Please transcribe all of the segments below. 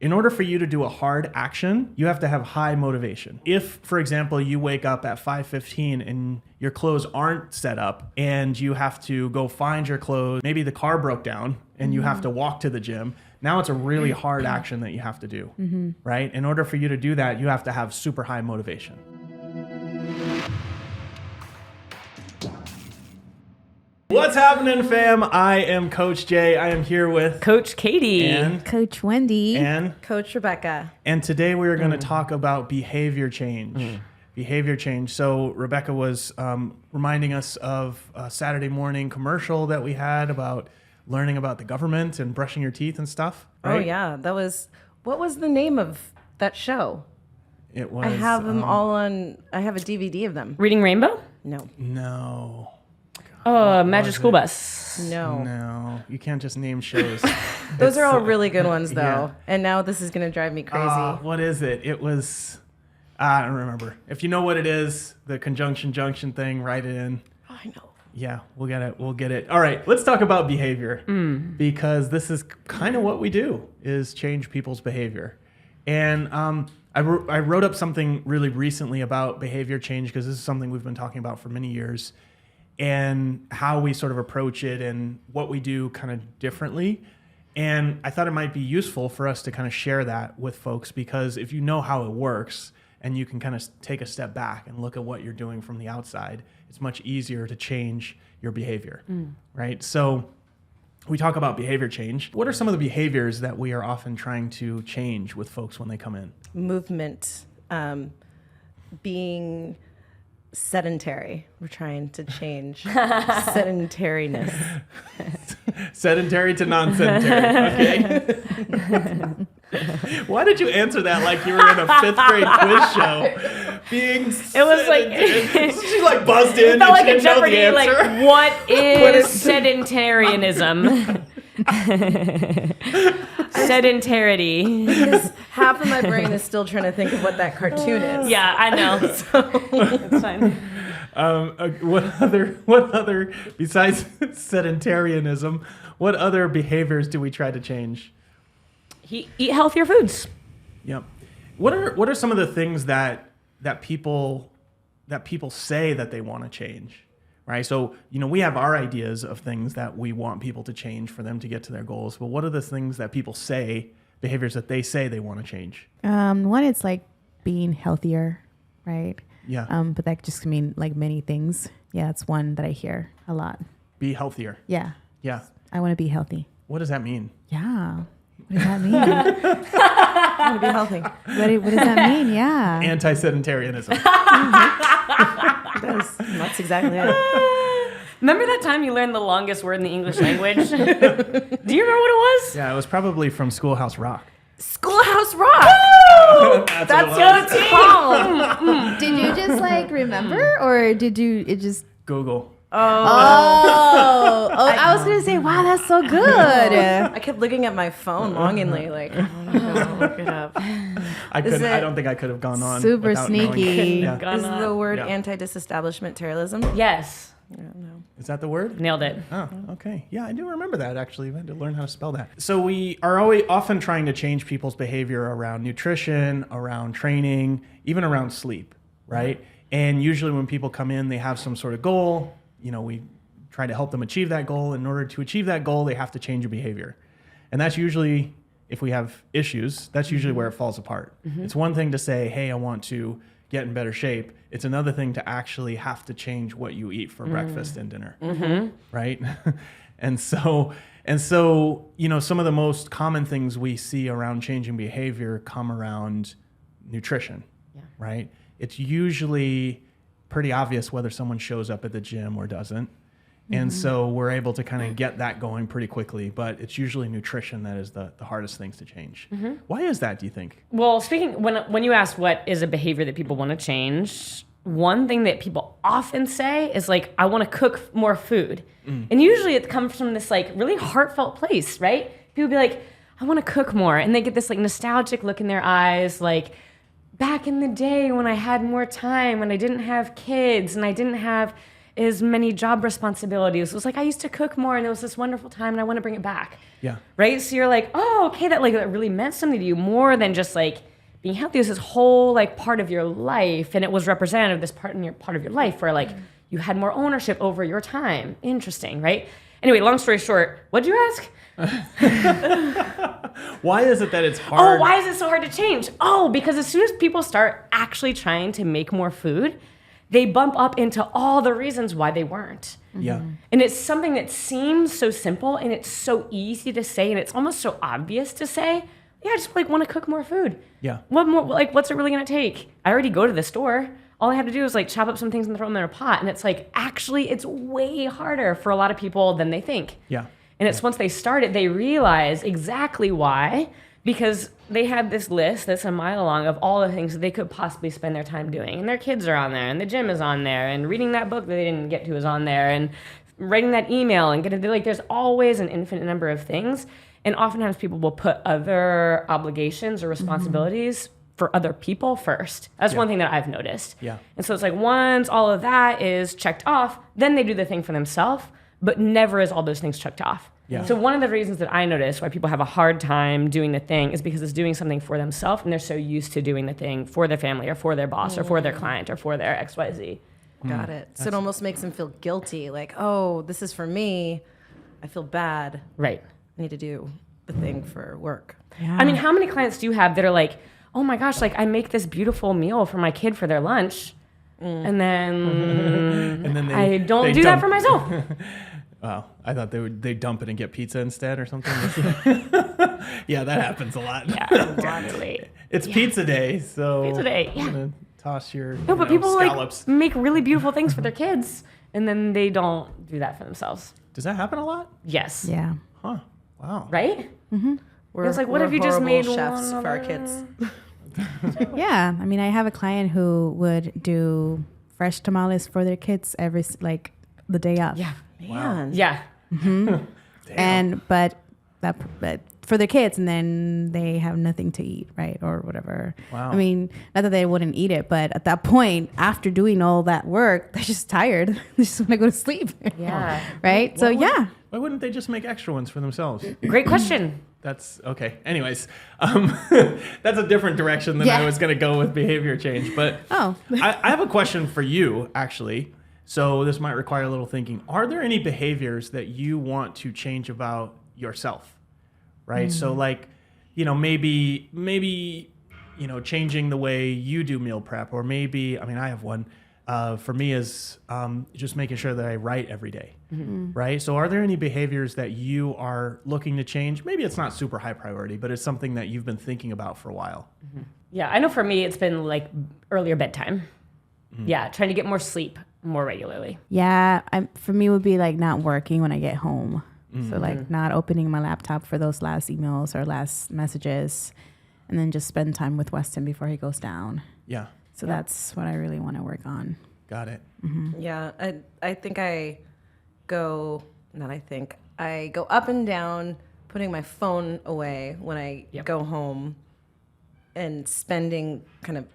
In order for you to do a hard action, you have to have high motivation. If, for example, you wake up at 5:15 and your clothes aren't set up and you have to go find your clothes, maybe the car broke down and you have to walk to the gym, now it's a really hard action that you have to do, right? In order for you to do that, you have to have super high motivation. What's happening, fam? I am Coach Jay. I am here with Coach Katie and Coach Wendy and Coach Rebecca. And today we are going to talk about behavior change. Behavior change. So Rebecca was reminding us of a Saturday morning commercial that we had about learning about the government and brushing your teeth and stuff. Right? Oh yeah, what was the name of that show? It was. I have them all on. I have a DVD of them. Reading Rainbow? No. Oh, Magic School Bus. No, You can't just name shows. those are all really good ones though. Yeah. And now this is gonna drive me crazy. What is it? It was. I don't remember. If you know what it is, the conjunction junction thing, write it in. Oh, I know. Yeah, we'll get it. We'll get it. All right, let's talk about behavior because this is kind of what we do is change people's behavior. And I wrote up something really recently about behavior change because this is something we've been talking about for many years and how we sort of approach it and what we do kind of differently. And I thought it might be useful for us to kind of share that with folks because if you know how it works and you can kind of take a step back and look at what you're doing from the outside, it's much easier to change your behavior, right? So we talk about behavior change. What are some of the behaviors that we are often trying to change with folks when they come in? Movement, being sedentary. We're trying to change sedentariness. Sedentary to non-sedentary, okay? Why did you answer that like you were in a 5th grade quiz show? It was like she like buzzed in. It felt like she a didn't know the Jeopardy. answer. Like, what is sedentarianism? Sedentarity. Because half of my brain is still trying to think of what that cartoon is. Yeah, I know. It's fine. What other besides sedentarianism? What other behaviors do we try to change? Eat healthier foods. Yep. What are some of the things that people say that they want to change? Right? So, we have our ideas of things that we want people to change for them to get to their goals. But what are the things that people say, behaviors that they say they want to change? One, it's like being healthier, right? Yeah. But that just can mean like many things. Yeah, it's one that I hear a lot. Be healthier. Yeah. Yeah. I want to be healthy. What does that mean? Yeah. What does that mean? I want to be healthy. What does that mean? Yeah. Anti-sedentarianism. It does. That's exactly it. Remember that time you learned the longest word in the English language? Do you remember what it was? Yeah, it was probably from Schoolhouse Rock. Schoolhouse Rock. That's your Oh. Did you just like remember or did you just Google. Oh, I was going to say, wow, that's so good. I kept looking at my phone longingly, like, I want to go look it up. I don't think I could have gone on. Super without knowing sneaky. it. Yeah. Is the word Yeah. anti-disestablishmentarianism? Yes. I don't know. Is that the word? Nailed it. Oh, okay. Yeah, I do remember that actually. I had to learn how to spell that. So we are always often trying to change people's behavior around nutrition, around training, even around sleep, right? And usually when people come in, they have some sort of goal. We try to help them achieve that goal. In order to achieve that goal, they have to change your behavior. And that's usually, if we have issues, that's usually where it falls apart. It's one thing to say, hey, I want to get in better shape. It's another thing to actually have to change what you eat for breakfast and dinner, right? and so, some of the most common things we see around changing behavior come around nutrition, right? It's usually pretty obvious whether someone shows up at the gym or doesn't. And so we're able to kind of get that going pretty quickly, but it's usually nutrition that is the hardest things to change. Why is that, do you think? Well, when you ask what is a behavior that people want to change, one thing that people often say is like, I want to cook more food. And usually it comes from this like really heartfelt place, right? People be like, I want to cook more. And they get this like nostalgic look in their eyes, like, back in the day when I had more time, when I didn't have kids and I didn't have as many job responsibilities. It was like, I used to cook more and it was this wonderful time and I want to bring it back. Yeah. Right? So you're like, oh, okay, that really meant something to you more than just like being healthy. It was this whole like part of your life, and it was representative of this part of your life where like you had more ownership over your time. Interesting, right? Anyway, long story short, what'd you ask? Why is it that it's hard? Oh, why is it so hard to change? Oh, because as soon as people start actually trying to make more food, they bump up into all the reasons why they weren't. Yeah. And it's something that seems so simple and it's so easy to say and it's almost so obvious to say. Yeah, I just like want to cook more food. Yeah. What more? Like, what's it really gonna take? I already go to the store. All I have to do is like chop up some things and throw them in a pot. And it's like, actually, it's way harder for a lot of people than they think. Yeah. And it's once they start it, they realize exactly why, because they had this list that's a mile long of all the things that they could possibly spend their time doing. And their kids are on there, and the gym is on there, and reading that book that they didn't get to is on there, and writing that email and getting, like, there's always an infinite number of things. And oftentimes people will put other obligations or responsibilities for other people first. That's one thing that I've noticed. Yeah. And so it's like once all of that is checked off, then they do the thing for themselves, but never is all those things checked off. Yeah. So one of the reasons that I notice why people have a hard time doing the thing is because it's doing something for themselves and they're so used to doing the thing for their family or for their boss or for their client or for their XYZ. Got it. So it almost makes them feel guilty. Like, oh, this is for me. I feel bad. Right. I need to do the thing for work. I mean, how many clients do you have that are like, oh my gosh, like I make this beautiful meal for my kid for their lunch and then I don't do that for myself. Wow, I thought they dump it and get pizza instead or something. Yeah, that happens a lot. Yeah, exactly. It's pizza day, so Pizza day, I'm gonna toss your No, but people scallops. like make really beautiful things for their kids and then they don't do that for themselves. Does that happen a lot? Yes. Yeah. Huh. Wow. Right? We're, It's like, what we're if you just horrible made chefs one for our other- kids? Yeah. I mean, I have a client who would do fresh tamales for their kids every like the day of. Yeah. Man. Yeah. But for their kids, and then they have nothing to eat, right, or whatever. Wow. I mean, not that they wouldn't eat it, but at that point, after doing all that work, they're just tired. They just want to go to sleep. Yeah. Right. So yeah. Why wouldn't they just make extra ones for themselves? Great question. That's okay. Anyways, that's a different direction than I was going to go with behavior change. But I have a question for you, actually. So this might require a little thinking. Are there any behaviors that you want to change about yourself? Right. So like, maybe, changing the way you do meal prep, or maybe, I have one. For me is just making sure that I write every day, right? So are there any behaviors that you are looking to change? Maybe it's not super high priority, but it's something that you've been thinking about for a while. Yeah, I know for me it's been like earlier bedtime. Yeah, trying to get more sleep more regularly. Yeah. For me, would be like not working when I get home. So like not opening my laptop for those last emails or last messages, and then just spend time with Weston before he goes down. Yeah, So that's what I really want to work on. got it. Yeah, I think I go up and down, putting my phone away when I go home and spending kind of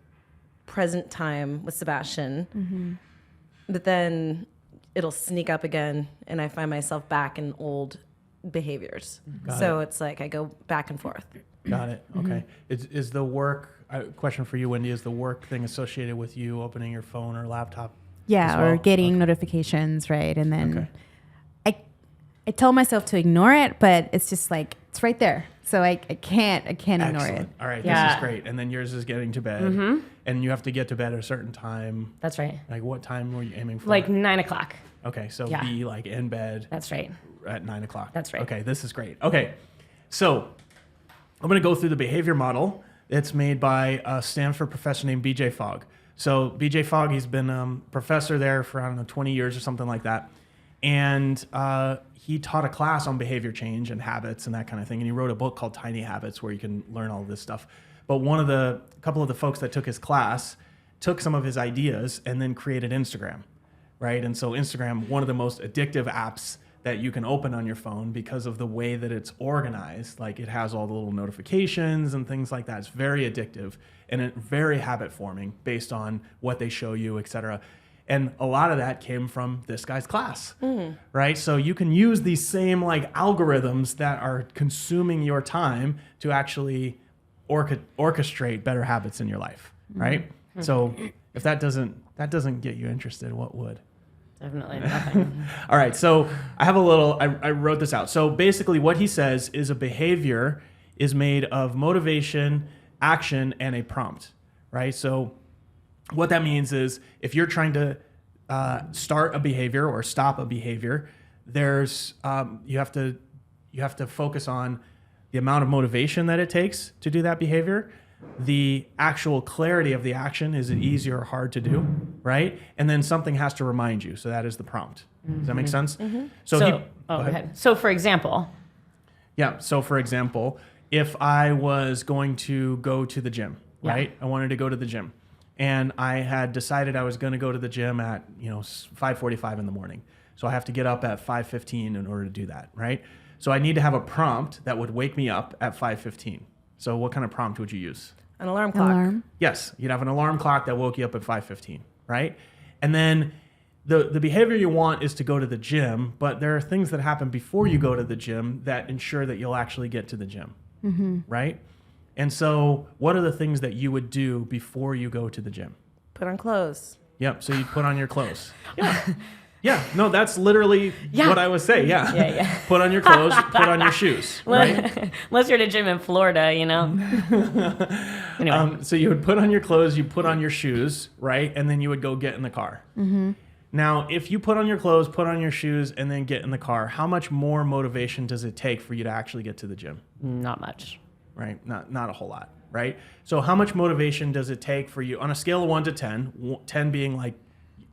present time with Sebastian. But then it'll sneak up again and I find myself back in old behaviors. So it's like I go back and forth. Got it. Okay. Is the work, question for you, Wendy, is the work thing associated with you opening your phone or laptop? Yeah, as well? or getting notifications, right? And then Okay. I tell myself to ignore it, but it's just like it's right there. So I can't ignore it. Excellent. All right, this Yeah. is great. And then yours is getting to bed, and you have to get to bed at a certain time. That's right. Like, what time were you aiming for? Like 9 o'clock. Okay, so Yeah. be like in bed That's right. at 9 o'clock. That's right. Okay, this is great. Okay, so I'm going to go through the behavior model. It's made by a Stanford professor named B.J. Fogg. So B.J. Fogg, he's been professor there for, 20 years or something like that. And he taught a class on behavior change and habits and that kind of thing. And he wrote a book called Tiny Habits where you can learn all this stuff. But a couple of the folks that took his class took some of his ideas and then created Instagram, right? And so Instagram, one of the most addictive apps that you can open on your phone because of the way that it's organized. Like it has all the little notifications and things like that. It's very addictive and very habit forming based on what they show you, et cetera. And a lot of that came from this guy's class, right? So you can use these same like algorithms that are consuming your time to actually orchestrate better habits in your life, right? So if that doesn't get you interested, what would? Definitely nothing. All right, so I have a little, I wrote this out. So basically what he says is a behavior is made of motivation, action, and a prompt, right? So what that means is if you're trying to start a behavior or stop a behavior, there's you have to focus on the amount of motivation that it takes to do that behavior, the actual clarity of the action, is it easy or hard to do, right? And then something has to remind you. So that is the prompt. Does that make sense? So go ahead. So for example, yeah. So for example, if I was going to go to the gym, right? I wanted to go to the gym. And I had decided I was going to go to the gym at 5:45 in the morning. So I have to get up at 5:15 in order to do that, right? So I need to have a prompt that would wake me up at 5:15. So what kind of prompt would you use? An alarm clock. Yes, you'd have an alarm clock that woke you up at 5:15, right? And then the behavior you want is to go to the gym, but there are things that happen before you go to the gym that ensure that you'll actually get to the gym, right? And so what are the things that you would do before you go to the gym? Put on clothes. Yep, so you put on your clothes. Yeah. Yeah, no, that's literally what I would say. Yeah. Yeah. Put on your clothes, put on your shoes, right? Unless you're at a gym in Florida, Anyway. So you would put on your clothes, you put on your shoes, right? And then you would go get in the car. Now, if you put on your clothes, put on your shoes, and then get in the car, how much more motivation does it take for you to actually get to the gym? Not much. Right? Not a whole lot, right? So how much motivation does it take for you on a scale of 1 to 10, 10 being like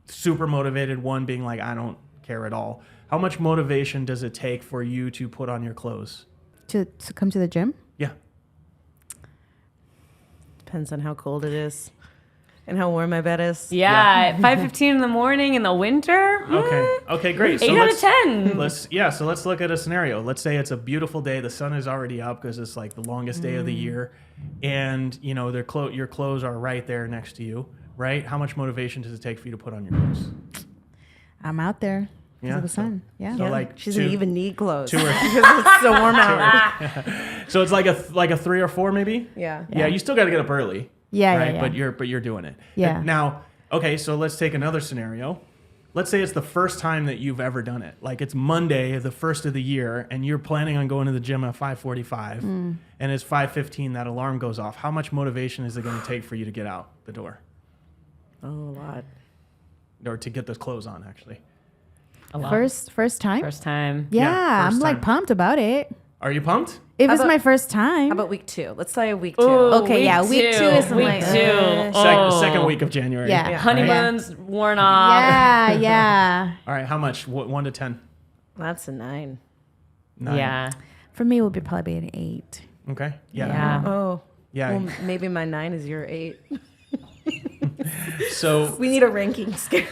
super motivated, 1 being like, I don't care at all. How much motivation does it take for you to put on your clothes? To come to the gym? Yeah. Depends on how cold it is and how warm my bed is. Yeah, 5:15 in the morning in the winter. Okay, great. 8 out of 10. So let's look at a scenario. Let's say it's a beautiful day. The sun is already up because it's like the longest day of the year, and your clothes are right there next to you, right? How much motivation does it take for you to put on your clothes? I'm out there because of the sun. Yeah. So like She doesn't even need clothes 2 or because it's so warm out. so it's like a 3 or 4 maybe. Yeah. Yeah, you still got to get up early. Yeah, right? yeah. But you're doing it. Yeah. Now, okay, so let's take another scenario. Let's say it's the first time that you've ever done it. Like it's Monday, the first of the year, and you're planning on going to the gym at 5:45, and it's 5:15. That alarm goes off. How much motivation is it going to take for you to get out the door, Oh, a lot. or to get those clothes on? Actually, A lot. First time? First time. Yeah, Yeah, I'm first like time. pumped about it. are you pumped? If How it's about- my first time. How about week 2? Let's say week 2. Ooh, Okay, yeah, week 2 is week like, 2. Second week of January. Yeah. Honeymoon's worn off. yeah. All right. How much? 1 to 10? That's a 9. 9. Yeah. For me, it would be probably an 8. Okay. Yeah. Yeah. Oh. Yeah. Well, maybe my 9 is your 8. So We need a ranking scale.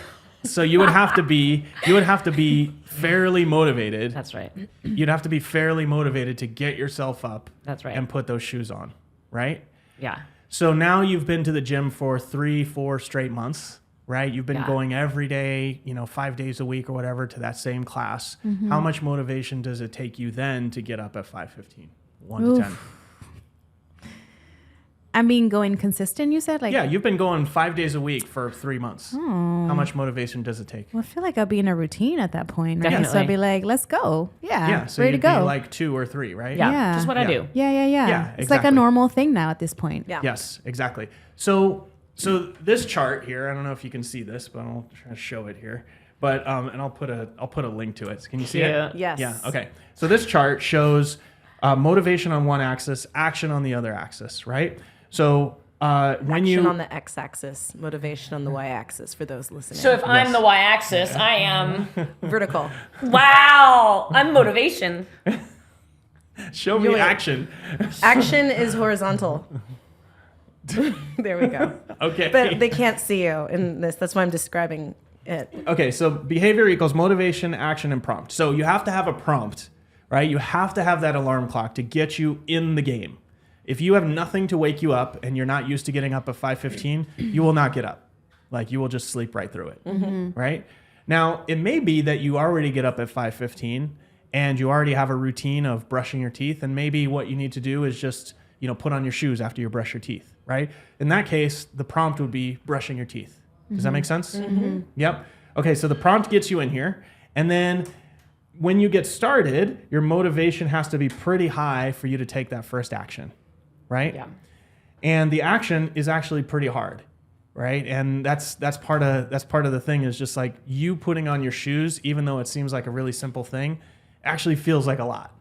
So you would have to be fairly motivated. That's right. You'd have to be fairly motivated to get yourself up. That's right. And put those shoes on, right? Yeah. So now you've been to the gym for 3-4 straight months, right? You've been Yeah. going every day, 5 days a week or whatever to that same class. How much motivation does it take you then to get up at 5:15? 1 to 10. I mean, going consistent, you said? Yeah, you've been going 5 days a week for 3 months. How much motivation does it take? Well, I feel like I'll be in a routine at that point, right? So I'll Definitely. be like, let's go. Yeah. Yeah, so ready you'd to go. be like 2 or 3, right? Yeah. Just what I Yeah. do. yeah. Yeah, It's like a exactly. normal thing now at this point. Yeah. Yes, exactly. So this chart here, I don't know if you can see this, but I'll try to show it here. But and I'll put a link to it. Can you see it? Cute. Yes. Yeah. Okay. So this chart shows motivation on one axis, action on the other axis, right? So when Action you on the x-axis, motivation on the y-axis for those listening. So if I'm the y-axis, I am. Vertical. Wow. I'm motivation. show me Wait. action. Action is horizontal. There we go. Okay. But they can't see you in this. That's why I'm describing it. Okay, so behavior equals motivation, action, and prompt. So you have to have a prompt, right? You have to have that alarm clock to get you in the game. If you have nothing to wake you up and you're not used to getting up at 5:15, you will not get up, Like you will just sleep right through it, right? Now, it may be that you already get up at 5:15 and you already have a routine of brushing your teeth, and maybe what you need to do is just, put on your shoes after you brush your teeth, right? In that case, the prompt would be brushing your teeth. Does that make sense? Yep. Okay, so the prompt gets you in here, and then when you get started, your motivation has to be pretty high for you to take that first action, right? Yeah. And the action is actually pretty hard, right? And that's part of the thing, is just like you putting on your shoes, even though it seems like a really simple thing, actually feels like a lot,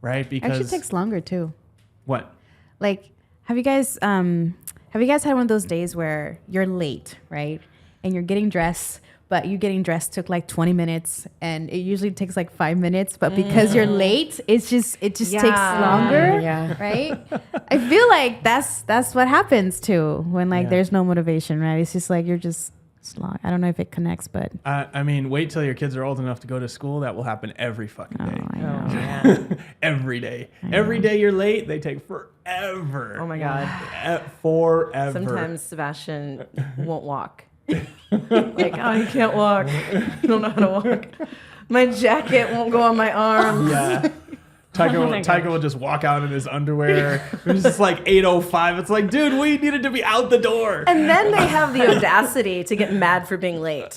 right? Because Actually takes longer too. what? Like, have you guys had one of those days where you're late, right? And you're getting dressed, but you getting dressed took like 20 minutes, and it usually takes like 5 minutes, but because you're late, it just takes longer, right? I feel like that's what happens too when there's no motivation, right? It's just like you're just slow. I don't know if it connects, but I mean, wait till your kids are old enough to go to school. That will happen every fucking day. I know. Yeah. Every day. Every day you're late, they take forever. Oh my God. Forever. Sometimes Sebastian won't walk. Like, oh, you can't walk. You don't know how to walk. My jacket won't go on my arms. Yeah. Tiger will just walk out in his underwear. It's just like 8:05. It's like, dude, we needed to be out the door. And then they have the audacity to get mad for being late.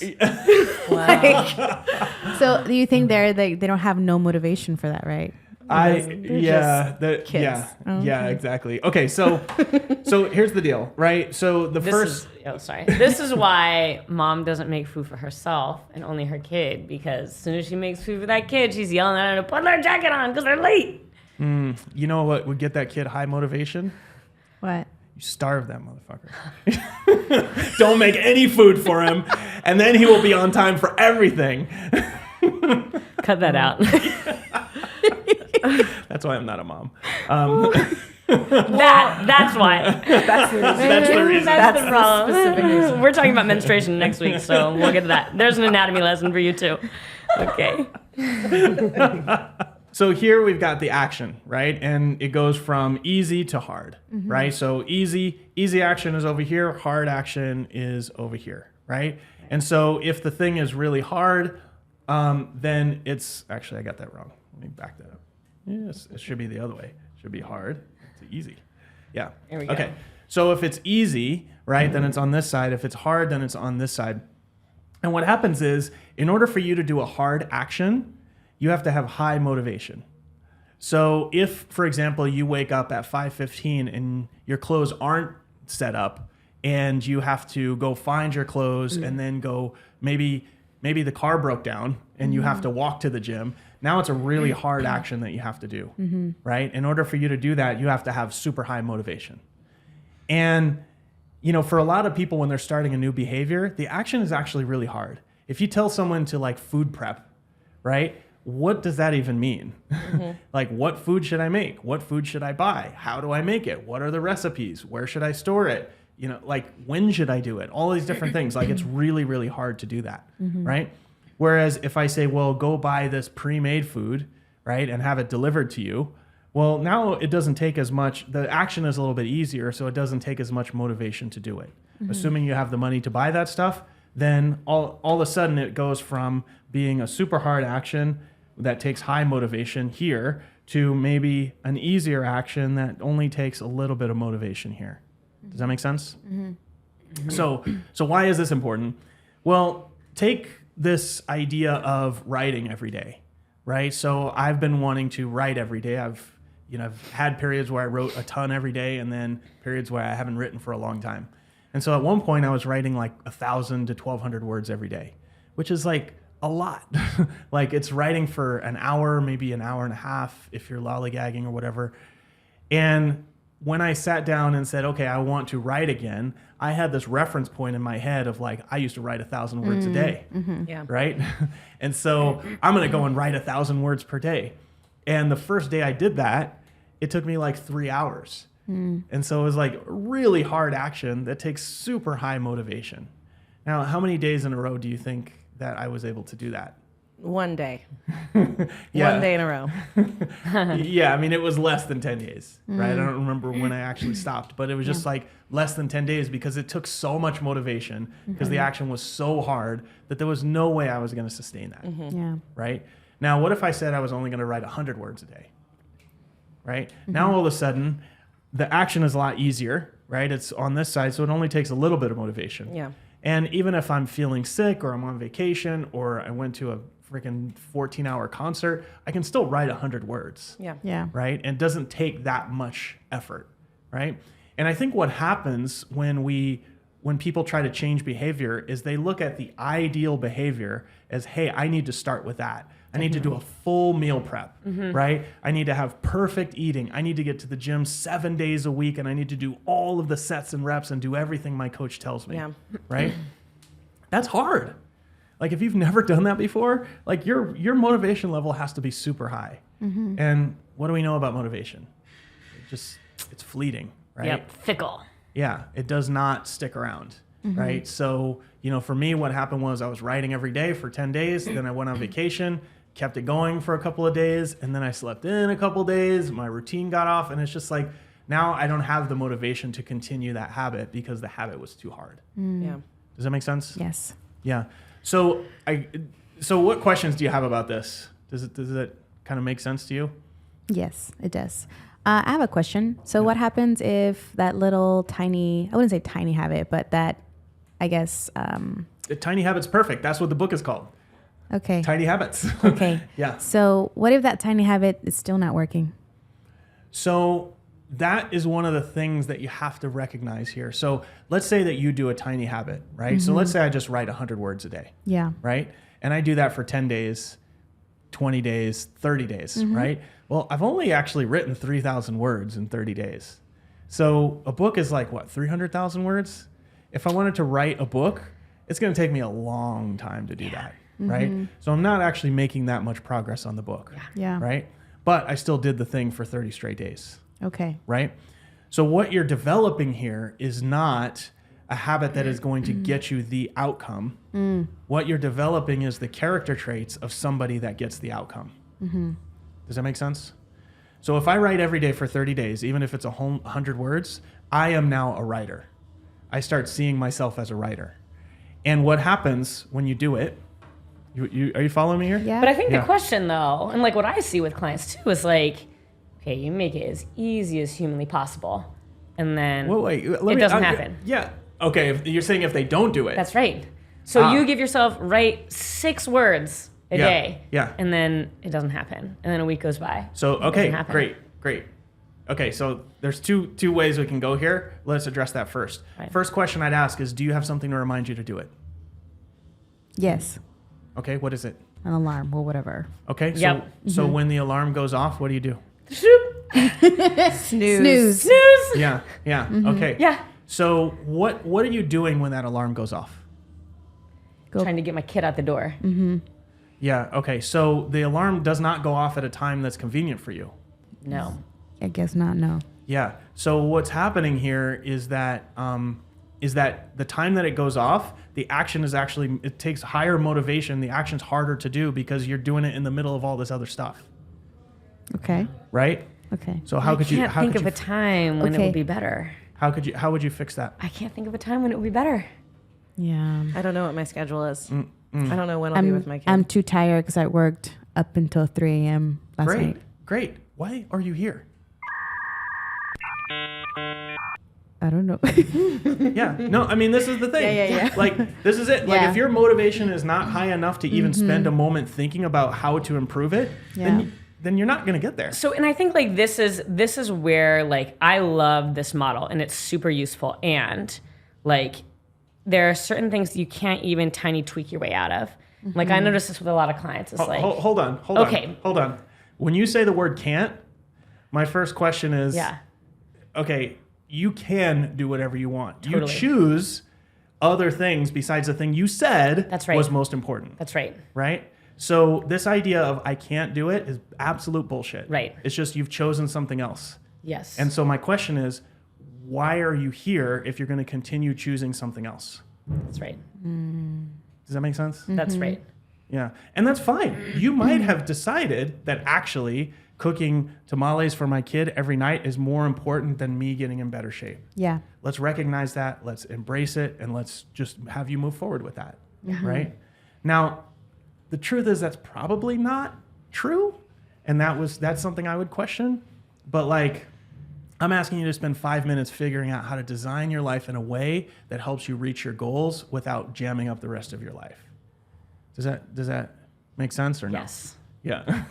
So do you think they don't have no motivation for that, right? kids. Yeah, exactly. Okay, so here's the deal, right? So This is why mom doesn't make food for herself and only her kid, because as soon as she makes food for that kid, she's yelling at her to put their jacket on because they're late. you know what would get that kid high motivation? What? You starve that motherfucker. Don't make any food for him, and then he will be on time for everything. Cut that out. That's why I'm not a mom. That's why. That's the reason. That's the reason. That's the problem. specific reason. We're talking about menstruation next week, so we'll get to that. There's an anatomy lesson for you too. Okay. So here we've got the action, right? And it goes from easy to hard, right? So easy action is over here, hard action is over here, right? And so if the thing is really hard, then it's, actually I got that wrong. Let me back that up. Yes, it should be the other way. It should be hard to easy. Yeah. There we go. Okay. So if it's easy, right, then it's on this side. If it's hard, then it's on this side. And what happens is, in order for you to do a hard action, you have to have high motivation. So if, for example, you wake up at 5:15 and your clothes aren't set up, and you have to go find your clothes and then go, maybe the car broke down and you have to walk to the gym. Now it's a really hard action that you have to do, right? In order for you to do that, you have to have super high motivation. And, for a lot of people, when they're starting a new behavior, the action is actually really hard. If you tell someone to food prep, right? What does that even mean? Like, what food should I make? What food should I buy? How do I make it? What are the recipes? Where should I store it? When should I do it? All these different things. It's really, really hard to do that, right? Whereas if I say, well, go buy this pre-made food, right, and have it delivered to you, well, now it doesn't take as much. The action is a little bit easier, so it doesn't take as much motivation to do it. Assuming you have the money to buy that stuff, then all of a sudden it goes from being a super hard action that takes high motivation here to maybe an easier action that only takes a little bit of motivation here. Does that make sense? So why is this important? Well, take this idea of writing every day, right? So I've been wanting to write every day. I've had periods where I wrote a ton every day, and then periods where I haven't written for a long time. And so at one point I was writing 1,000 to 1,200 words every day, which is a lot. It's writing for an hour, maybe an hour and a half if you're lollygagging or whatever. And when I sat down and said, okay, I want to write again, I had this reference point in my head of I used to write 1,000 words a day, right? And so I'm going to go and write 1,000 words per day. And the first day I did that, it took me 3 hours. And so it was really hard action that takes super high motivation. Now, how many days in a row do you think that I was able to do that? One day. Yeah. One day in a row. Yeah, I mean, it was less than 10 days, right? I don't remember when I actually stopped, but it was just like less than 10 days because it took so much motivation because the action was so hard that there was no way I was going to sustain that, Yeah. right? Now, what if I said I was only going to write 100 words a day, right? Now, all of a sudden, the action is a lot easier, right? It's on this side, so it only takes a little bit of motivation. Yeah. And even if I'm feeling sick or I'm on vacation or I went to a freaking 14-hour concert, I can still write 100 words. Yeah. Yeah. Right? And it doesn't take that much effort, right? And I think what happens when people try to change behavior is they look at the ideal behavior as, hey, I need to start with that. I need to do a full meal prep, right? I need to have perfect eating. I need to get to the gym 7 days a week, and I need to do all of the sets and reps and do everything my coach tells me, Yeah. right? That's hard. Like if you've never done that before, like your motivation level has to be super high. And what do we know about motivation? It's fleeting, right? Yep, fickle. Yeah, it does not stick around, right? So, for me, what happened was I was writing every day for 10 days. Then I went on vacation, kept it going for a couple of days, and then I slept in a couple of days. My routine got off, and it's just like now I don't have the motivation to continue that habit because the habit was too hard. Yeah. Does that make sense? Yes. Yeah. So what questions do you have about this? Does it kind of make sense to you? Yes, it does. I have a question. So what happens if that little tiny, I wouldn't say tiny habit, but that, I guess, Tiny Habits Perfect. That's what the book is called. okay. Tiny Habits. Okay. Yeah. So what if that tiny habit is still not working? So that is one of the things that you have to recognize here. So let's say that you do a tiny habit, right? So let's say I just write 100 words a day, Yeah. right? And I do that for 10 days, 20 days, 30 days, right? Well, I've only actually written 3,000 words in 30 days. So a book is like, what, 300,000 words? If I wanted to write a book, it's going to take me a long time to do that, right? So I'm not actually making that much progress on the book, Yeah. right? But I still did the thing for 30 straight days. Okay. Right? So what you're developing here is not a habit that is going to get you the outcome. What you're developing is the character traits of somebody that gets the outcome. Does that make sense? So if I write every day for 30 days, even if it's 100 words, I am now a writer. I start seeing myself as a writer. And what happens when you do it, are you following me here? Yeah. But I think Yeah. the question, though, and like what I see with clients too, is like, okay, you make it as easy as humanly possible, and then Well, wait, it doesn't happen. Yeah. Okay. If you're saying if they don't do it. That's right. So Ah. you give yourself write 6 words a Yeah, day, yeah. and then it doesn't happen, and then a week goes by. So, It okay, doesn't happen. great. Okay, so there's two ways we can go here. Let's address that first. Right. First question I'd ask is, do you have something to remind you to do it? Yes. Okay, what is it? An alarm or whatever. Okay, so Yep. so when the alarm goes off, what do you do? Snooze. Snooze. Yeah, okay. Yeah. So what are you doing when that alarm goes off? Go. Trying to get my kid out the door. Yeah, okay. So the alarm does not go off at a time that's convenient for you. No. I guess not. No. Yeah. So what's happening here is that the time that it goes off, the action is actually, it takes higher motivation. The action's harder to do because you're doing it in the middle of all this other stuff, Okay. right? Okay. So how could you Can't how think could of you a time when it Okay. would be better. how would you fix that? I can't think of a time when it would be better. Yeah. I don't know what my schedule is. I don't know when I'll be with my kid. I'm too tired because I worked up until 3 a.m. last night. Great. Why are you here? I don't know. Yeah. No, I mean, this is the thing. Yeah. Like, this is it. Like, Yeah. if your motivation is not high enough to even spend a moment thinking about how to improve it, then you're not going to get there. So, and I think like this is where like I love this model and it's super useful, and like there are certain things you can't even tiny tweak your way out of. Like I notice this with a lot of clients. It's like Hold on. Okay. Hold on. When you say the word can't, my first question is, yeah, okay, you can do whatever you want. Totally. You choose other things besides the thing you said That's right. was most important. that's right. Right? So this idea of I can't do it is absolute bullshit. Right. It's just you've chosen something else. Yes. And so my question is, why are you here if you're going to continue choosing something else? that's right. Does that make sense? That's right. Yeah. And that's fine. You might have decided that actually cooking tamales for my kid every night is more important than me getting in better shape. Yeah. Let's recognize that. Let's embrace it. And let's just have you move forward with that. Right? Now, the truth is that's probably not true. And that's something I would question. But like, I'm asking you to spend 5 minutes figuring out how to design your life in a way that helps you reach your goals without jamming up the rest of your life. Does that make sense or no? Yes. Yeah.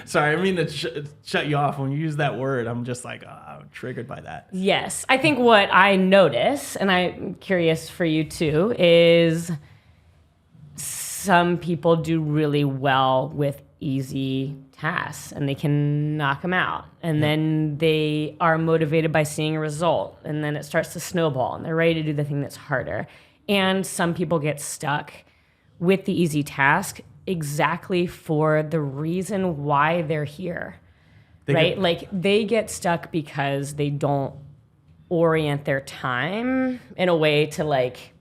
Sorry, I mean to shut you off. When you use that word, I'm just like, I'm triggered by that. Yes. I think what I notice, and I'm curious for you too, is some people do really well with easy tasks and they can knock them out. And then they are motivated by seeing a result. And then it starts to snowball and they're ready to do the thing that's harder. And some people get stuck with the easy task exactly for the reason why they're here. Like they get stuck because they don't orient their time in a way to like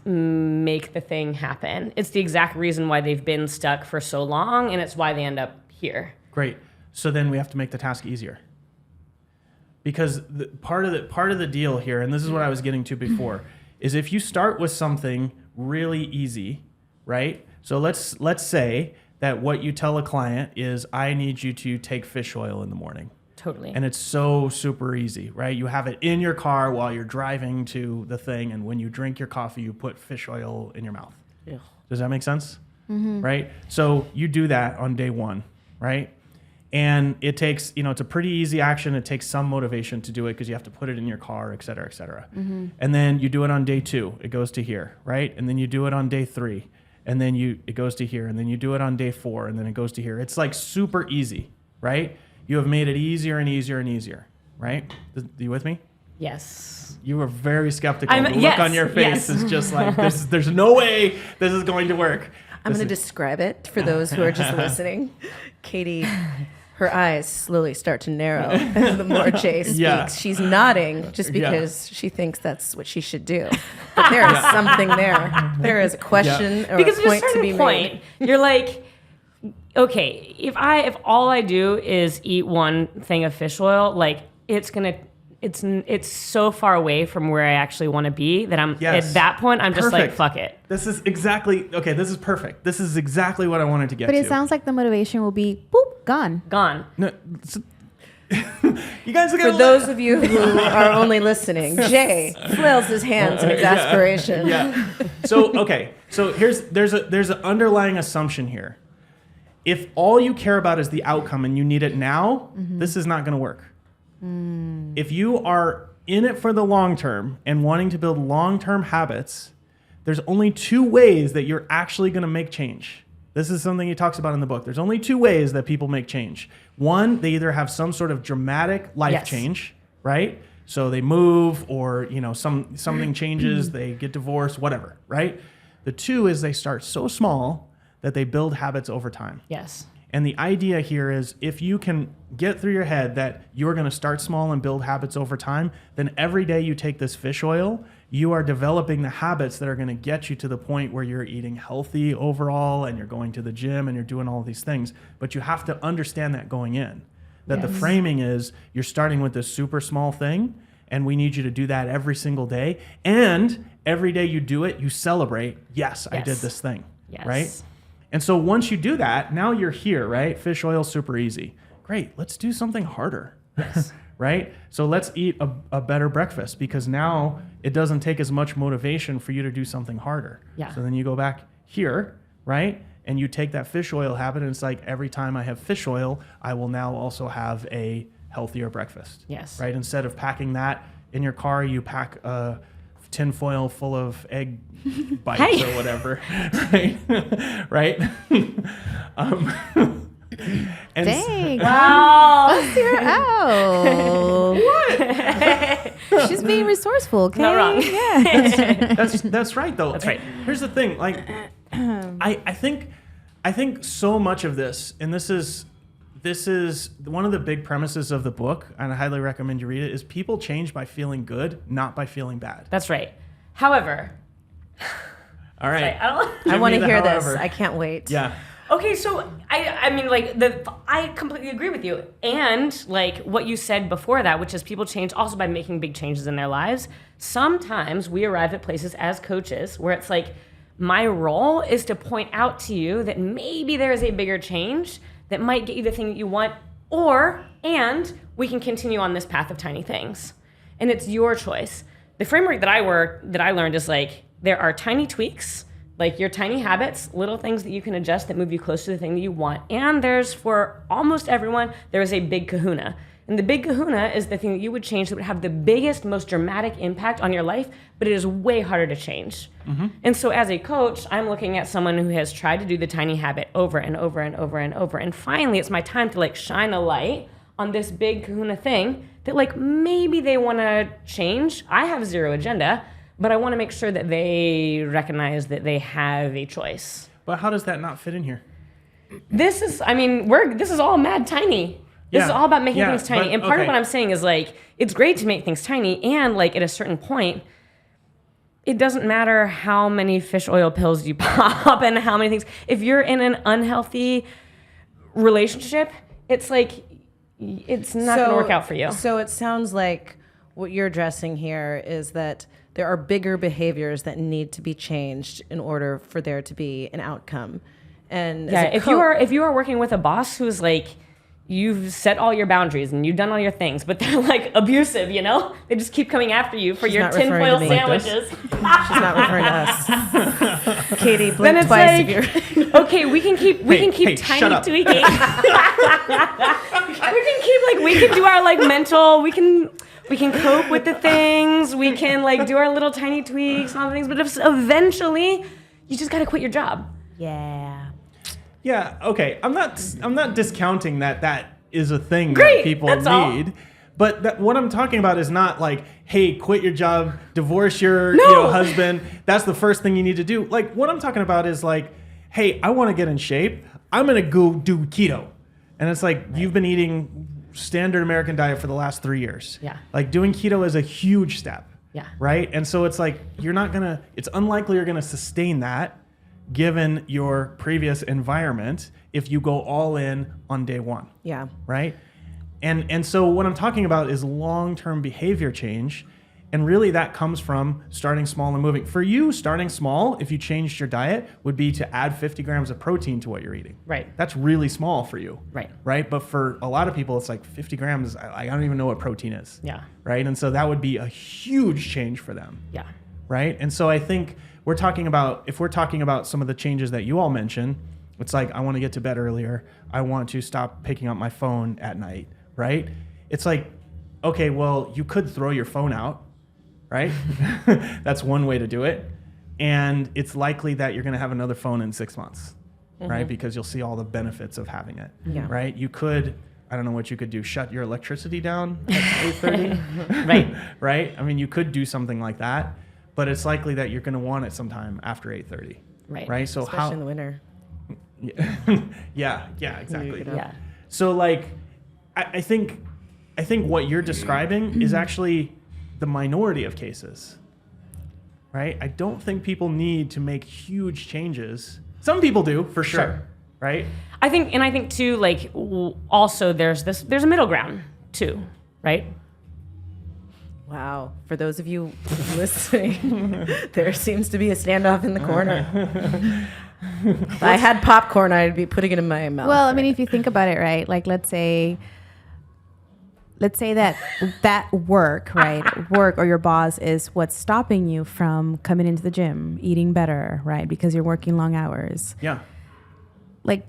make the thing happen. It's the exact reason why they've been stuck for so long, and it's why they end up here. Great. So then we have to make the task easier. Because part of the deal here, and this is what I was getting to before, is if you start with something really easy, right? So let's say that what you tell a client is, I need you to take fish oil in the morning. Totally. And it's so super easy, right? You have it in your car while you're driving to the thing, and when you drink your coffee, you put fish oil in your mouth. Ugh. Does that make sense? Right? So you do that on day one, right? And it takes, it's a pretty easy action. It takes some motivation to do it because you have to put it in your car, et cetera, et cetera. And then you do it on day 2. It goes to here, right? And then you do it on day 3. And then it goes to here. And then you do it on day 4. And then it goes to here. It's like super easy, right? You have made it easier and easier and easier, right? Are you with me? Yes. You were very skeptical. The look yes, on your face yes. is just like, there's no way this is going to work. I'm going to describe it for those who are just listening. Katie, her eyes slowly start to narrow as the more Jay speaks. Yeah. She's nodding just because she thinks that's what she should do. But there is something there. There is a question or Because a at a point to be certain point, made. you're like, okay, if all I do is eat one thing of fish oil, like it's so far away from where I actually want to be that at that point I'm just like, fuck it. This is this is perfect. This is exactly what I wanted to get to. But it sounds like the motivation will be boop, gone. No, you guys For those of you who are only listening, Jay flails his hands in exasperation. Yeah. So there's an underlying assumption here. If all you care about is the outcome and you need it now, this is not going to work. If you are in it for the long term and wanting to build long-term habits, there's only 2 ways that you're actually going to make change. This is something he talks about in the book. There's only 2 ways that people make change. One, they either have some sort of dramatic life change, right? So they move, or something changes, they get divorced, whatever, right? The 2 is they start so small that they build habits over time. Yes. And the idea here is, if you can get through your head that you're going to start small and build habits over time, then every day you take this fish oil, you are developing the habits that are going to get you to the point where you're eating healthy overall and you're going to the gym and you're doing all of these things. But you have to understand that going in, that the framing is, you're starting with this super small thing, and we need you to do that every single day. And every day you do it, you celebrate, yes. I did this thing, right? And so once you do that, now you're here, right? Fish oil, super easy. Great, let's do something harder, right? So let's eat a better breakfast, because now it doesn't take as much motivation for you to do something harder. Yeah. So then you go back here, right? And you take that fish oil habit, and it's like, every time I have fish oil, I will now also have a healthier breakfast. Yes. Right? Instead of packing that in your car, you pack a tinfoil full of egg bites or whatever, right? Right? And Dang. Wow. Bust her out. What? She's being resourceful, okay? Not wrong. Yeah. That's right, though. That's right. Here's the thing. Like, I think so much of this, and this is one of the big premises of the book, and I highly recommend you read it, is people change by feeling good, not by feeling bad. That's right. However, All right. Like, I don't. I want to the hear this. however. I can't wait. Yeah. Okay, so I mean, like, I completely agree with you. And, like, what you said before that, which is people change also by making big changes in their lives. Sometimes we arrive at places as coaches where it's like, my role is to point out to you that maybe there is a bigger change that might get you the thing that you want, and we can continue on this path of tiny things. And it's your choice. The framework that I learned is like, there are tiny tweaks, like your tiny habits, little things that you can adjust that move you close to the thing that you want. And there's, for almost everyone, there is a big kahuna. And the big kahuna is the thing that you would change that would have the biggest, most dramatic impact on your life, but it is way harder to change. Mm-hmm. And so as a coach, I'm looking at someone who has tried to do the tiny habit over and over and over and over. And finally, it's my time to like shine a light on this big kahuna thing that like maybe they want to change. I have zero agenda, but I want to make sure that they recognize that they have a choice. But how does that not fit in here? This is all mad tiny. This is all about making things tiny. And part of what I'm saying is like, it's great to make things tiny. And like at a certain point, it doesn't matter how many fish oil pills you pop and how many things. If you're in an unhealthy relationship, it's like, it's not going to work out for you. So it sounds like what you're addressing here is that there are bigger behaviors that need to be changed in order for there to be an outcome. And yeah, if you are working with a boss who's like, you've set all your boundaries and you've done all your things, but they're like abusive, you know? They just keep coming after you for your tinfoil sandwiches. She's not referring to us. Katie, blink Then it's twice like, if you're... okay, we can keep tiny tweaking. we can do our like mental, we can cope with the things, we can like do our little tiny tweaks and all the things, but eventually you just gotta quit your job. Yeah. Yeah, okay. I'm not discounting that is a thing Great, that people that's need. all. But what I'm talking about is not like, hey, quit your job, divorce your No. husband. That's the first thing you need to do. Like, what I'm talking about is like, hey, I want to get in shape. I'm going to go do keto. And it's like, you've been eating standard American diet for the last 3 years. Yeah. Like, doing keto is a huge step. Yeah. Right? And so it's like, it's unlikely you're going to sustain that given your previous environment if you go all in on day one. Yeah. Right? And so what I'm talking about is long-term behavior change. And really that comes from starting small and moving. For you, starting small, if you changed your diet, would be to add 50 grams of protein to what you're eating. Right. That's really small for you. Right. Right? But for a lot of people, it's like 50 grams, I don't even know what protein is. Yeah. Right? And so that would be a huge change for them. Yeah. Right? And so I think if we're talking about some of the changes that you all mentioned, it's like, I want to get to bed earlier. I want to stop picking up my phone at night, right? It's like, okay, well, you could throw your phone out, right? That's one way to do it. And it's likely that you're going to have another phone in 6 months, right? Because you'll see all the benefits of having it, right? You could, I don't know what you could do, shut your electricity down at 8:30, Right. Right? I mean, you could do something like that. But it's likely that you're going to want it sometime after 8:30. Right. So Especially in the winter. Yeah, exactly. Yeah. So like, I think what you're describing is actually the minority of cases, right? I don't think people need to make huge changes. Some people do, for sure. Right? I think too, like, also there's a middle ground too, right? Wow. For those of you listening, there seems to be a standoff in the corner. If I had popcorn, I'd be putting it in my mouth. Well, I mean, if you think about it, right? Like, let's say that work or your boss is what's stopping you from coming into the gym, eating better, right? Because you're working long hours. Yeah. Like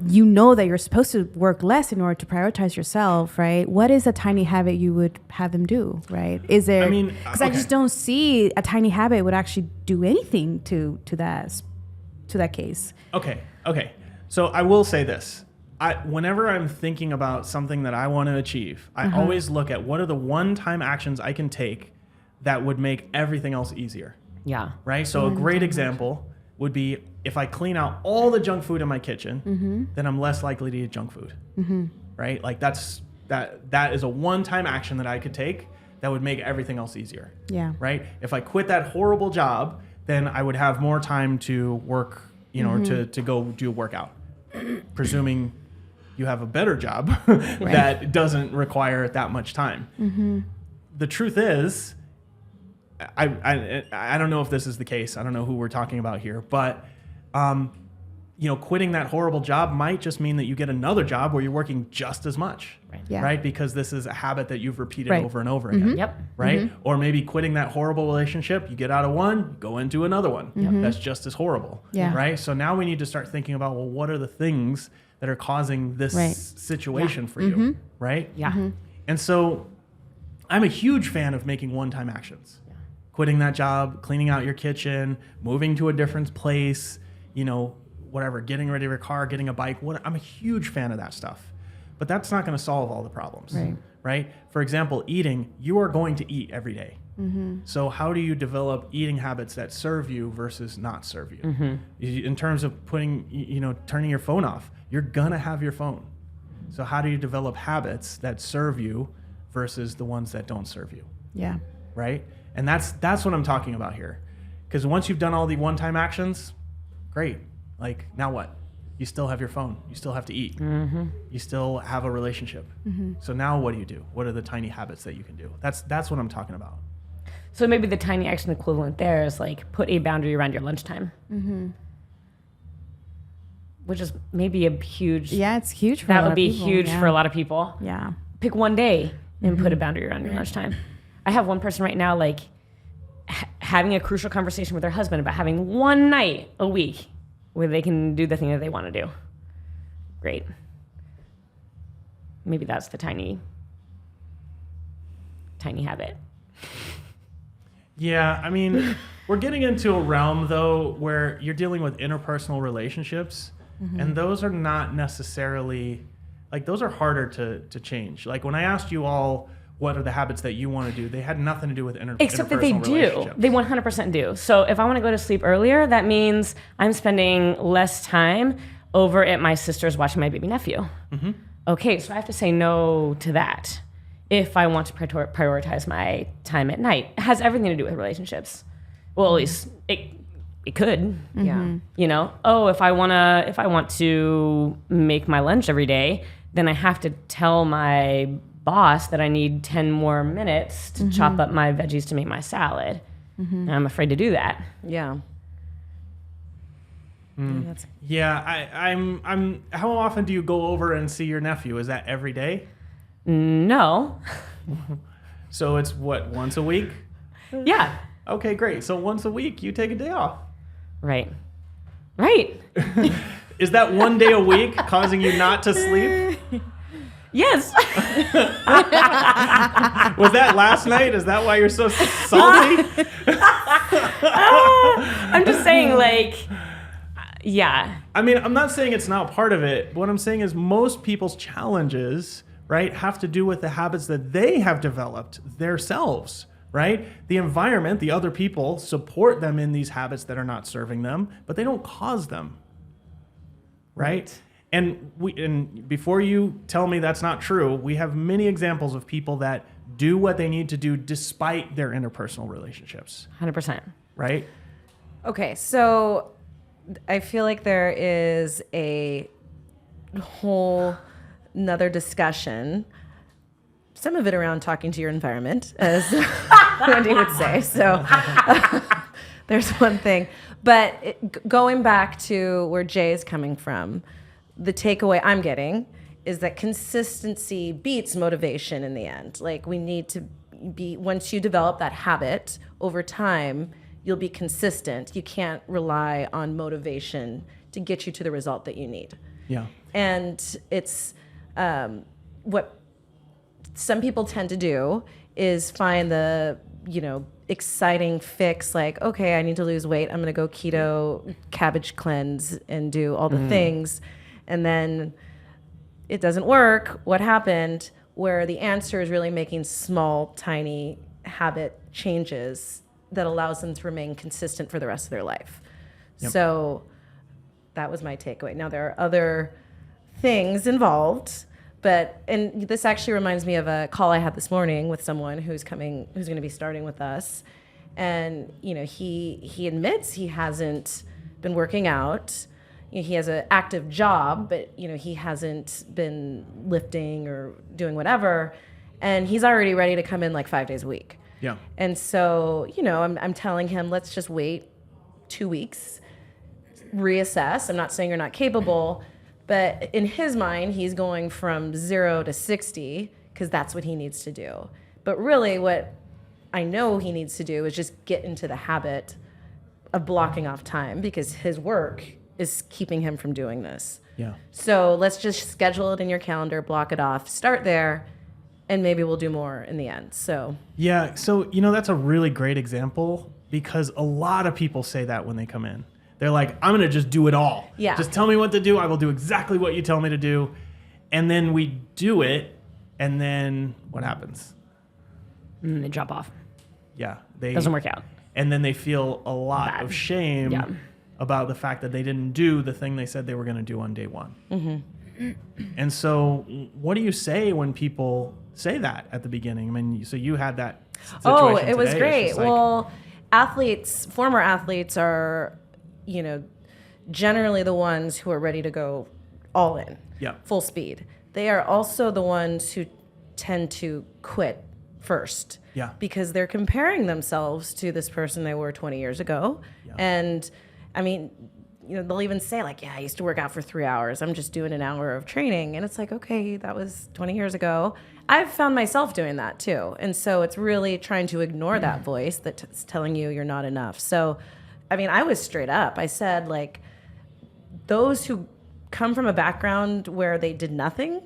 you know that you're supposed to work less in order to prioritize yourself, right? What is a tiny habit you would have them do, right? Is there? Because I just don't see a tiny habit would actually do anything to that case. Okay. So I will say this. Whenever I'm thinking about something that I want to achieve, I always look at what are the one-time actions I can take that would make everything else easier. Yeah. Right? So a great example would be if I clean out all the junk food in my kitchen, then I'm less likely to eat junk food. Right? Like that is a one-time action that I could take that would make everything else easier. Yeah. Right? If I quit that horrible job, then I would have more time to work, or to go do a workout. Presuming you have a better job that doesn't require that much time. The truth is, I don't know if this is the case. I don't know who we're talking about here, but quitting that horrible job might just mean that you get another job where you're working just as much, right? Because this is a habit that you've repeated over and over again, Yep. right? Or maybe quitting that horrible relationship, you get out of one, go into another one that's just as horrible, right? So now we need to start thinking about, well, what are the things that are causing this situation for you, right? Yeah. And so I'm a huge fan of making one-time actions. Quitting that job, cleaning out your kitchen, moving to a different place, whatever, getting rid of your car, getting a bike. I'm a huge fan of that stuff. But that's not going to solve all the problems, right? For example, eating, you are going to eat every day. So how do you develop eating habits that serve you versus not serve you? In terms of turning your phone off, you're going to have your phone. So how do you develop habits that serve you versus the ones that don't serve you? Yeah. Right? And that's what I'm talking about here. Because once you've done all the one-time actions, great. Like, now what? You still have your phone. You still have to eat. You still have a relationship. So now what do? What are the tiny habits that you can do? That's what I'm talking about. So maybe the tiny action equivalent there is like put a boundary around your lunchtime. Which is maybe a huge... Yeah, it's huge for that a lot would be of people. huge for a lot of people. Yeah. Pick one day and put a boundary around your lunchtime. I have one person right now, like, having a crucial conversation with their husband about having one night a week where they can do the thing that they want to do. Great. Maybe that's the tiny habit. Yeah, I mean, we're getting into a realm, though, where you're dealing with interpersonal relationships, and those are not necessarily, like, those are harder to change. Like, when I asked you all what are the habits that you want to do, they had nothing to do with Except that they interpersonal do. relationships. They 100% do. So if I want to go to sleep earlier, that means I'm spending less time over at my sister's watching my baby nephew. Okay, so I have to say no to that if I want to prioritize my time at night. It has everything to do with relationships. Well, at least it could. Yeah. If I want to make my lunch every day, then I have to tell my boss that I need 10 more minutes to chop up my veggies to make my salad. And I'm afraid to do that. Yeah. Yeah, I'm. How often do you go over and see your nephew? Is that every day? No. So it's what, once a week? Yeah. Okay, great. So once a week, you take a day off. Right. Is that one day a week causing you not to sleep? Yes. Was that last night? Is that why you're so salty? I'm just saying, like, yeah. I mean, I'm not saying it's not part of it. What I'm saying is most people's challenges, right, have to do with the habits that they have developed themselves, right? The environment, the other people support them in these habits that are not serving them, but they don't cause them, right? And before you tell me that's not true, we have many examples of people that do what they need to do despite their interpersonal relationships. 100%. Right? Okay, so I feel like there is a whole another discussion, some of it around talking to your environment, as Wendy would say. So there's one thing. But going back to where Jay is coming from, the takeaway I'm getting is that consistency beats motivation in the end. Like, we need to be, once you develop that habit over time, you'll be consistent. You can't rely on motivation to get you to the result that you need. Yeah. And it's what some people tend to do is find the, exciting fix, like, okay, I need to lose weight. I'm going to go keto, cabbage cleanse, and do all the things. And then it doesn't work. What happened? Where the answer is really making small, tiny habit changes that allows them to remain consistent for the rest of their life. Yep. So that was my takeaway. Now, there are other things involved, and this actually reminds me of a call I had this morning with someone who's going to be starting with us. And, he admits he hasn't been working out. He has an active job, but, he hasn't been lifting or doing whatever. And he's already ready to come in like 5 days a week. Yeah. And so, I'm telling him, let's just wait 2 weeks, reassess. I'm not saying you're not capable, but in his mind, he's going from 0 to 60 because that's what he needs to do. But really what I know he needs to do is just get into the habit of blocking off time because his work is keeping him from doing this. Yeah. So let's just schedule it in your calendar, block it off, start there, and maybe we'll do more in the end. So Yeah. So, that's a really great example because a lot of people say that when they come in. They're like, I'm going to just do it all. Yeah. Just tell me what to do. I will do exactly what you tell me to do. And then we do it. And then what happens? They drop off. Yeah. Doesn't work out. And then they feel a lot Bad. of shame Yeah. about the fact that they didn't do the thing they said they were going to do on day one. Mm-hmm. And so what do you say when people say that at the beginning? I mean, so you had that situation Oh, it was today. It's great. just like, Well, former athletes are, generally the ones who are ready to go all in, Yeah. full speed. They are also the ones who tend to quit first. Yeah. Because they're comparing themselves to this person they were 20 years ago. Yeah. And I mean, they'll even say like, yeah, I used to work out for 3 hours. I'm just doing an hour of training. And it's like, okay, that was 20 years ago. I've found myself doing that too. And so it's really trying to ignore that voice that's telling you you're not enough. So, I mean, I was straight up. I said like, those who come from a background where they did nothing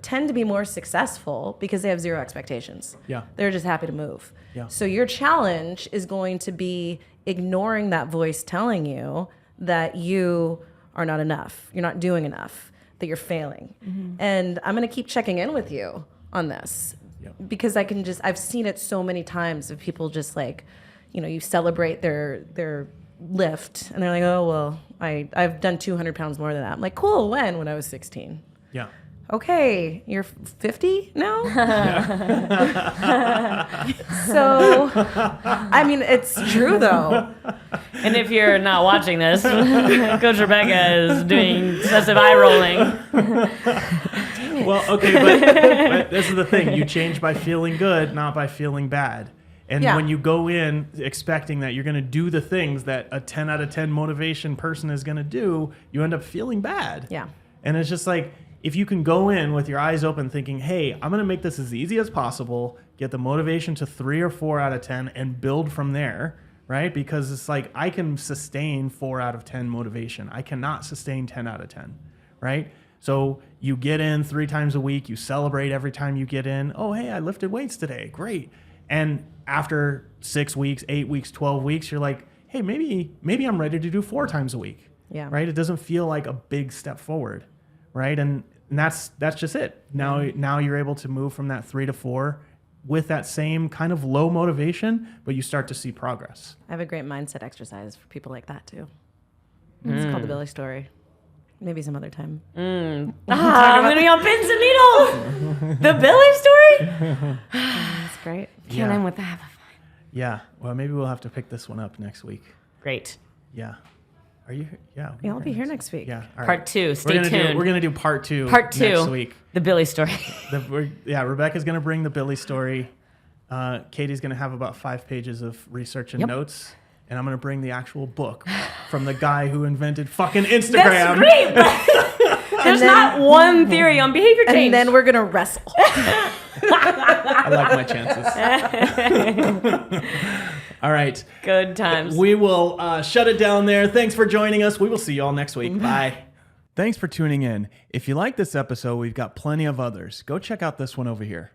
tend to be more successful because they have zero expectations. Yeah. They're just happy to move. Yeah. So your challenge is going to be ignoring that voice telling you that you are not enough, you're not doing enough, that you're failing. Mm-hmm. And I'm going to keep checking in with you on this because I've seen it so many times of people just like, you celebrate their lift and they're like, oh, well, I've done 200 pounds more than that. I'm like, cool, when I was 16. Yeah. Okay, you're 50 now? So, I mean, it's true though. And if you're not watching this, Coach Rebecca is doing excessive eye rolling. Well, okay, but this is the thing. You change by feeling good, not by feeling bad. And when you go in expecting that you're going to do the things that a 10 out of 10 motivation person is going to do, you end up feeling bad. Yeah. And it's just like, if you can go in with your eyes open thinking, hey, I'm going to make this as easy as possible, get the motivation to 3 or 4 out of 10 and build from there, right? Because it's like, I can sustain 4 out of 10 motivation. I cannot sustain 10 out of 10, right? So you get in 3 times a week, you celebrate every time you get in. Oh, hey, I lifted weights today. Great. And after 6 weeks, 8 weeks, 12 weeks, you're like, hey, maybe I'm ready to do 4 times a week. Yeah. Right? It doesn't feel like a big step forward. Right? And that's just it. Now you're able to move from that 3 to 4 with that same kind of low motivation, but you start to see progress. I have a great mindset exercise for people like that too. It's called the Billy story. Maybe some other time. I'm going to be on pins and needles. The Billy story? That's great. Can't end with that. Yeah. Well, maybe we'll have to pick this one up next week. Great. Yeah. Are you? Yeah. Yeah, I'll be here next week. Yeah. All right. Part 2. Stay tuned. We're gonna do part 2. Part 2 next week. The Billy story. Rebecca's gonna bring the Billy story. Katie's gonna have about 5 pages of research and notes, and I'm gonna bring the actual book from the guy who invented fucking Instagram. That's great. But there's not one theory on behavior change. And then we're gonna wrestle. I like my chances. All right. Good times. We will shut it down there. Thanks for joining us. We will see you all next week. Bye. Thanks for tuning in. If you like this episode, we've got plenty of others. Go check out this one over here.